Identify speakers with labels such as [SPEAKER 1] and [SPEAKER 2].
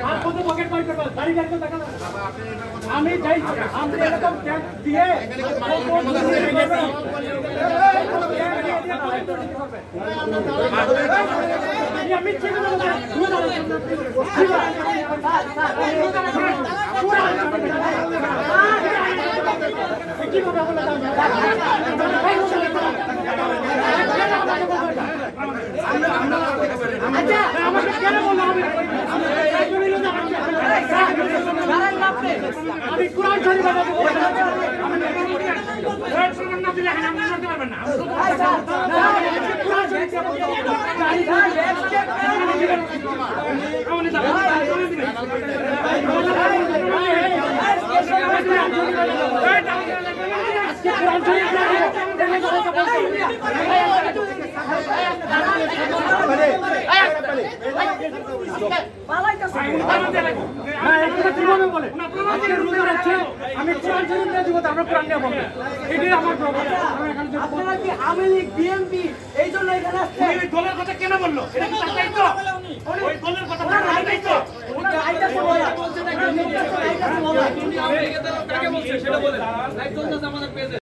[SPEAKER 1] আর কত পকেট মার করব গাড়ি গাড়ি তো টাকা না আমি যাই আমরা এরকম ট্যাক্স দিয়ে আমি ঠিক আছে কি কথা বলে আচ্ছা আমাকে কেন বললাম আমি কোরআন শরীফ না দিলে আমি করতে পারবেন না আমি কোরআন শরীফ নিয়ে দিব আমরা কোরআন নিয়ে বলবো এটাই আমার প্রবলেম আপনারা কি আওয়ামী লীগ বিএনপি এই জন্য এখানে আসছে এই দলের কথা কেন বললো এটা কি তার দায়িত্ব ওই দলের কথা তার দায়িত্ব ওটা আইতাছে বলছে না আওয়ামী লীগের দল কাকে বলছে সেটা বলেন একজন আমাদের পেজে